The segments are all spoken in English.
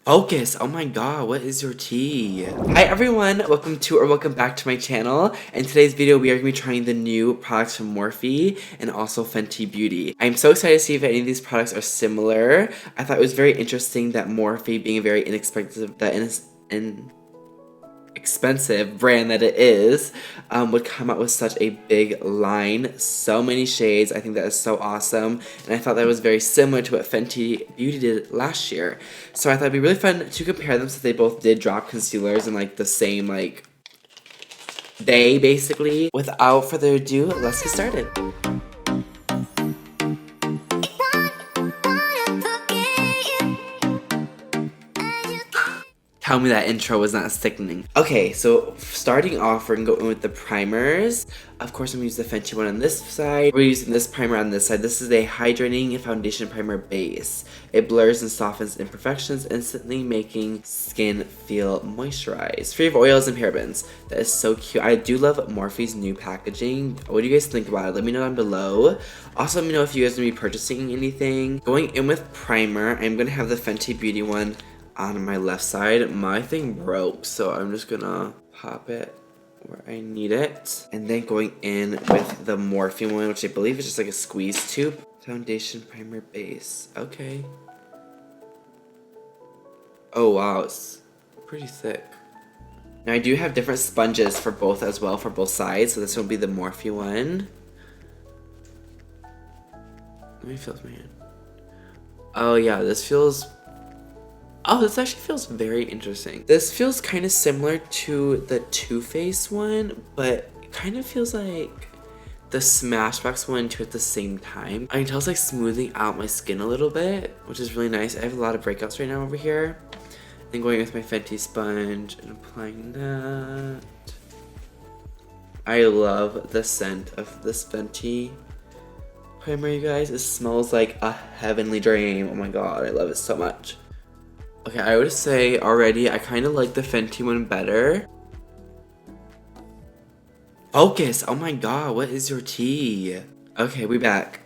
Focus! Oh my god, what is your tea? Hi everyone, welcome back to my channel. In today's video, we are going to be trying the new products from Morphe and also Fenty Beauty. I'm so excited to see if any of these products are similar. I thought it was very interesting that Morphe, being a very inexpensive brand that it is, would come out with such a big line, so many shades. I think that is so awesome, and I thought that was very similar to what Fenty Beauty did last year. So I thought it'd be really fun to compare them, since they both did drop concealers in like the same day basically. Without further ado, let's get started. Tell me that intro was not sickening. Okay, so starting off, we're gonna go in with the primers. Of course, I'm gonna use the Fenty one on this side. We're using this primer on this side. This is a hydrating foundation primer base. It blurs and softens imperfections, instantly making skin feel moisturized. Free of oils and parabens. That is so cute. I do love Morphe's new packaging. What do you guys think about it? Let me know down below. Also, let me know if you guys are gonna be purchasing anything. Going in with primer, I'm gonna have the Fenty Beauty one on my left side. My thing broke, so I'm just gonna pop it where I need it. And then going in with the Morphe one, which I believe is just like a squeeze tube. Foundation, primer, base. Okay. Oh wow, it's pretty thick. Now I do have different sponges for both as well, for both sides. So this will be the Morphe one. Let me feel my hand. Oh yeah, this feels... Oh, this actually feels very interesting. This feels kind of similar to the Too Faced one, but it kind of feels like the Smashbox one too at the same time. I can tell it's like smoothing out my skin a little bit, which is really nice. I have a lot of breakouts right now over here. And going with my Fenty sponge and applying that. I love the scent of this Fenty primer, you guys. It smells like a heavenly dream. Oh my god, I love it so much. Okay, I would say already I kind of like the Fenty one better. Focus! Oh my god, what is your tea? Okay, we back.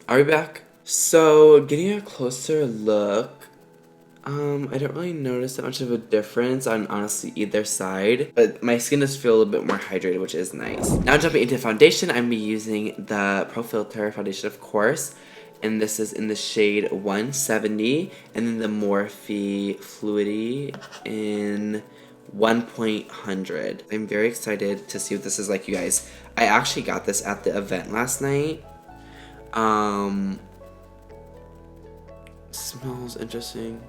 Are we back? So, getting a closer look, I don't really notice that much of a difference on honestly either side, but my skin does feel a little bit more hydrated, which is nice. Now jumping into foundation, I'm gonna be using the Pro Filter foundation, of course. And this is in the shade 170, and then the Morphe Fluidity in 1.100. I'm very excited to see what this is like, you guys. I actually got this at the event last night. Smells interesting.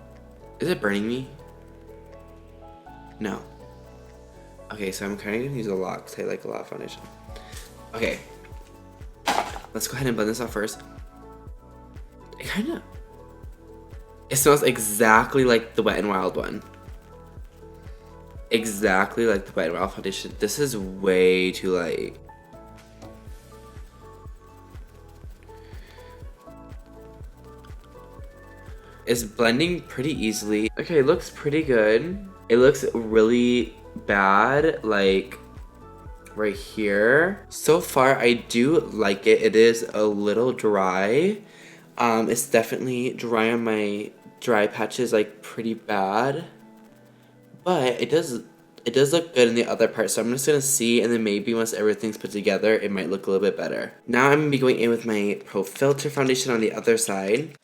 Is it burning me? No. Okay, so I'm kind of gonna use a lot because I like a lot of foundation. Okay. Let's go ahead and blend this out first. It smells exactly like the Wet n Wild one. Exactly like the Wet n Wild foundation. This is way too light. It's blending pretty easily. Okay, it looks pretty good. It looks really bad, like right here. So far, I do like it. It is a little dry. It's definitely dry on my dry patches, like pretty bad, but it does look good in the other part. So I'm just gonna see, and then maybe once everything's put together, it might look a little bit better. Now I'm gonna be going in with my Pro Filter foundation on the other side.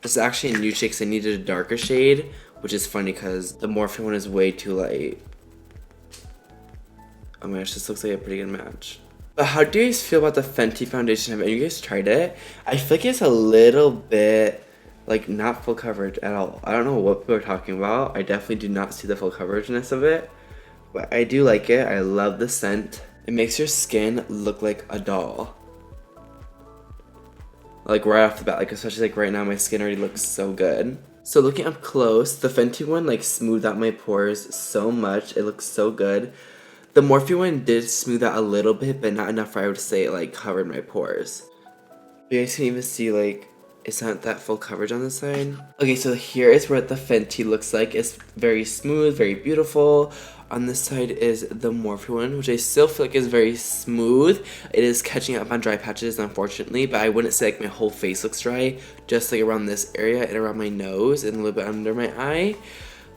This is actually a new shade because I needed a darker shade, which is funny because the Morphe one is way too light. Oh my gosh, this looks like a pretty good match. But how do you guys feel about the Fenty foundation? Have any of you guys tried it? I feel like it's a little bit, like, not full coverage at all. I don't know what people are talking about. I definitely do not see the full coverageness of it. But I do like it. I love the scent. It makes your skin look like a doll. Like, right off the bat. Like, especially, like, right now, my skin already looks so good. So, looking up close, the Fenty one, like, smoothed out my pores so much. It looks so good. The Morphe one did smooth out a little bit, but not enough for I would say it like covered my pores. You guys can even see like it's not that full coverage on this side. Okay, so here is what the Fenty looks like. It's very smooth, very beautiful. On this side is the Morphe one, which I still feel like is very smooth. It is catching up on dry patches, unfortunately, but I wouldn't say like my whole face looks dry, just like around this area and around my nose and a little bit under my eye.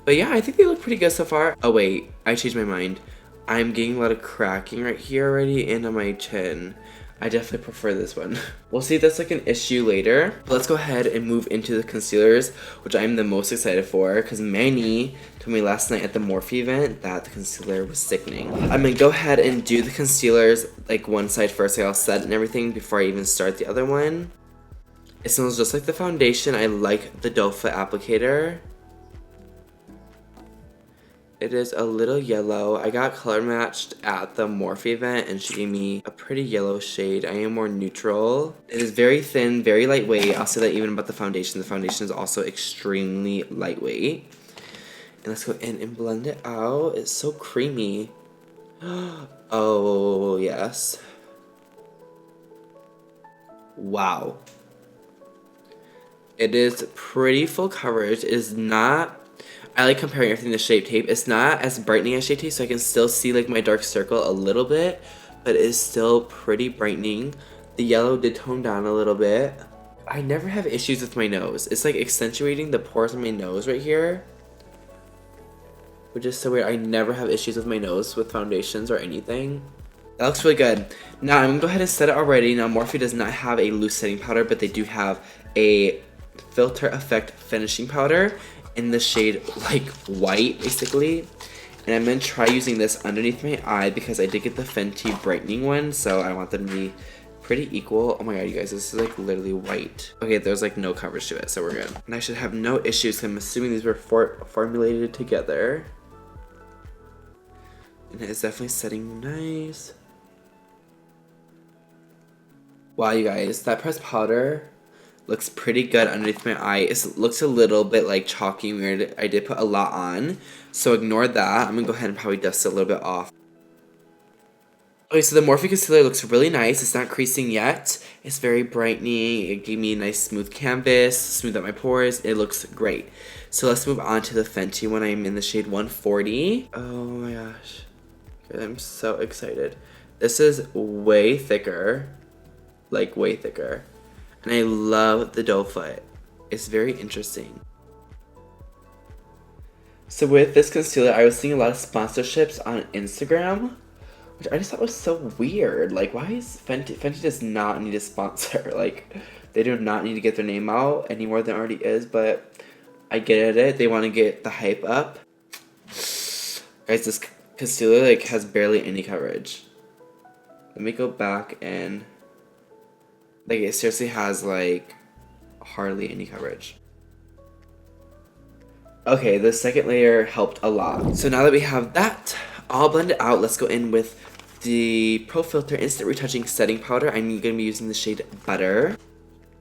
But yeah, I think they look pretty good so far. Oh wait, I changed my mind. I'm getting a lot of cracking right here already and on my chin. I definitely prefer this one. We'll see if that's like an issue later. But let's go ahead and move into the concealers, which I'm the most excited for because Manny told me last night at the Morphe event that the concealer was sickening. I'm gonna go ahead and do the concealers like one side first, like I'll set and everything before I even start the other one. It smells just like the foundation. I like the doe foot applicator. It is a little yellow. I got color matched at the Morphe event and she gave me a pretty yellow shade. I am more neutral. It is very thin, very lightweight. I'll say that even about the foundation. The foundation is also extremely lightweight. And let's go in and blend it out. It's so creamy. Oh, yes. Wow. It is pretty full coverage. It is not... I like comparing everything to Shape Tape. It's not as brightening as Shape Tape, so I can still see like my dark circle a little bit, but it is still pretty brightening. The yellow did tone down a little bit. I never have issues with my nose. It's like accentuating the pores on my nose right here, which is so weird. I never have issues with my nose with foundations or anything. That looks really good. Now I'm gonna go ahead and set it already. Now Morphe does not have a loose setting powder, but they do have a filter effect finishing powder in the shade like white basically, and I'm gonna try using this underneath my eye because I did get the Fenty brightening one, so I want them to be pretty equal. Oh my god, you guys, this is like literally white. Okay, there's like no coverage to it, so we're good. And I should have no issues because I'm assuming these were formulated together. And it is definitely setting nice. Wow, you guys, that pressed powder looks pretty good underneath my eye. It looks a little bit like chalky and weird. I did put a lot on, so ignore that. I'm gonna go ahead and probably dust it a little bit off. Okay, so the Morphe concealer looks really nice. It's not creasing yet. It's very brightening. It gave me a nice smooth canvas, smoothed out my pores. It looks great. So let's move on to the Fenty one. I'm in the shade 140. Oh my gosh. I'm so excited. This is way thicker. Like way thicker. And I love the doe foot. It's very interesting. So with this concealer, I was seeing a lot of sponsorships on Instagram, which I just thought was so weird. Like, why is Fenty does not need a sponsor. Like, they do not need to get their name out any more than it already is, but I get it. They want to get the hype up. Guys, this concealer like has barely any coverage. Let me go back and... like, it seriously has, like, hardly any coverage. Okay, the second layer helped a lot. So now that we have that all blended out, let's go in with the Pro Filter Instant Retouching Setting Powder. I'm going to be using the shade Butter.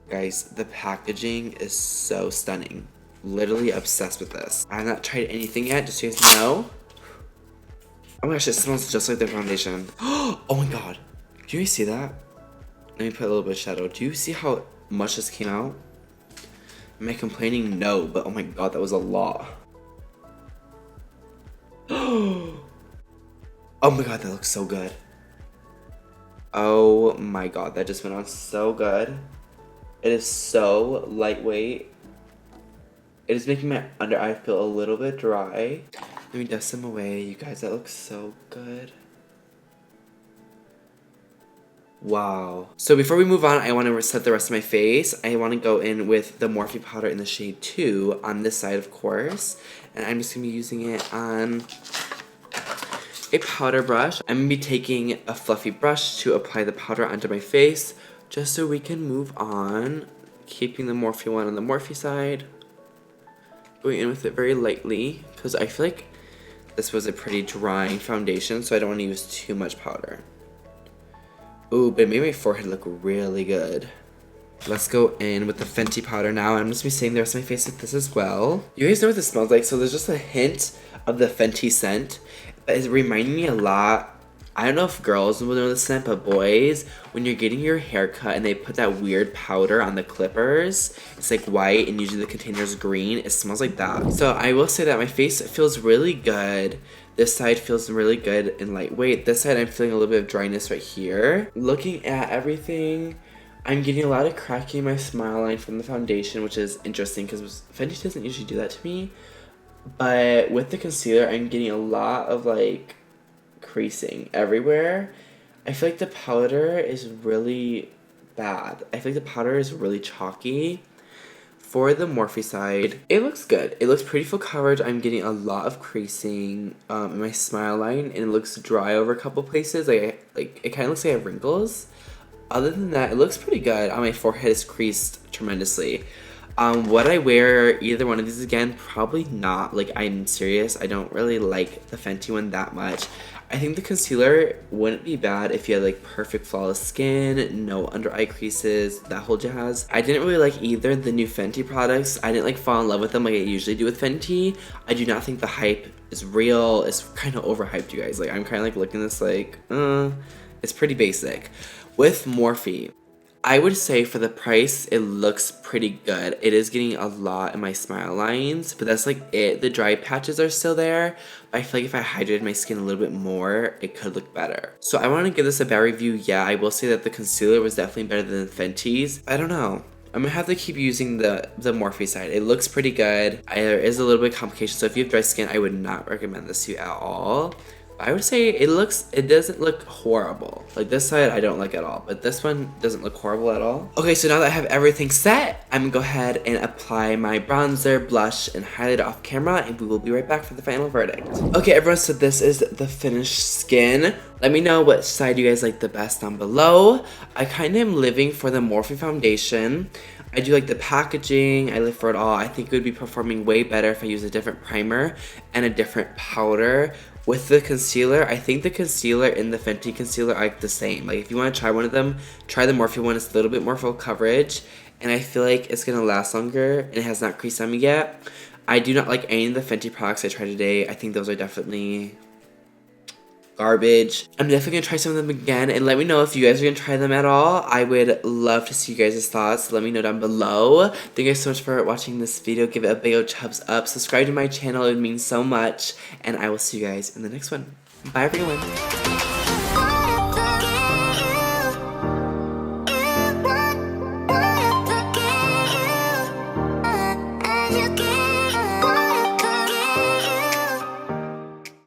Guys, the packaging is so stunning. Literally obsessed with this. I have not tried anything yet, just so you guys know. Oh my gosh, it smells just like the foundation. Oh my god. Do you guys see that? Let me put a little bit of shadow. Do you see how much this came out? Am I complaining? No, but oh my god, that was a lot. Oh my god, that looks so good. Oh my god, that just went on so good. It is so lightweight. It is making my under eye feel a little bit dry. Let me dust them away. You guys, that looks so good. Wow. So before we move on, I want to set the rest of my face. I want to go in with the Morphe powder in the shade 2 on this side, of course. And I'm just going to be using it on a powder brush. I'm going to be taking a fluffy brush to apply the powder onto my face, just so we can move on. Keeping the Morphe one on the Morphe side. Going in with it very lightly, because I feel like this was a pretty drying foundation, so I don't want to use too much powder. Ooh, but it made my forehead look really good. Let's go in with the Fenty powder now. I'm just going to be setting the rest of my face with this as well. You guys know what this smells like, so there's just a hint of the Fenty scent. But it's reminding me a lot I don't know if girls will know this scent, but boys, when you're getting your hair cut and they put that weird powder on the clippers, it's like white and usually the container's green. It smells like that. So I will say that my face feels really good. This side feels really good and lightweight. This side I'm feeling a little bit of dryness right here. Looking at everything, I'm getting a lot of cracking in my smile line from the foundation, which is interesting because Fenty doesn't usually do that to me. But with the concealer, I'm getting a lot of like creasing everywhere. I feel like the powder is really bad. I feel like the powder is really chalky. For the Morphe side, it looks good. It looks pretty full coverage. I'm getting a lot of creasing in my smile line, and it looks dry over a couple places. Like it kind of looks like I have wrinkles. Other than that, it looks pretty good. My forehead is creased tremendously. Would I wear either one of these again? Probably not. Like, I'm serious. I don't really like the Fenty one that much. I think the concealer wouldn't be bad if you had like perfect flawless skin, no under eye creases, that whole jazz. I didn't really like either of the new Fenty products. I didn't like fall in love with them like I usually do with Fenty. I do not think the hype is real. It's kind of overhyped, you guys. Like, I'm kind of like looking at this like, it's pretty basic. With Morphe, I would say for the price, it looks pretty good. It is getting a lot in my smile lines, but that's like it. The dry patches are still there, but I feel like if I hydrated my skin a little bit more, it could look better. So I want to give this a bad review. Yeah, I will say that the concealer was definitely better than Fenty's. I don't know. I'm gonna have to keep using the Morphe side. It looks pretty good. There is a little bit of complication, so if you have dry skin, I would not recommend this to you at all. I would say it doesn't look horrible. Like this side, I don't like at all, but this one doesn't look horrible at all. Okay, so now that I have everything set, I'm gonna go ahead and apply my bronzer, blush, and highlighter off camera, and we will be right back for the final verdict. Okay, everyone, so this is the finished skin. Let me know what side you guys like the best down below. I kind of am living for the Morphe foundation. I do like the packaging, I live for it all. I think it would be performing way better if I use a different primer and a different powder. With the concealer, I think the concealer and the Fenty concealer are like the same. Like if you want to try one of them, try the Morphe one. It's a little bit more full coverage, and I feel like it's going to last longer, and it has not creased on me yet. I do not like any of the Fenty products I tried today. I think those are definitely garbage. I'm definitely gonna try some of them again, and let me know if you guys are gonna try them at all. I would love to see you guys' thoughts. Let me know down below. Thank you guys so much for watching this video. Give it a big old thumbs up. Subscribe to my channel. It would mean so much, and I will see you guys in the next one. Bye, everyone.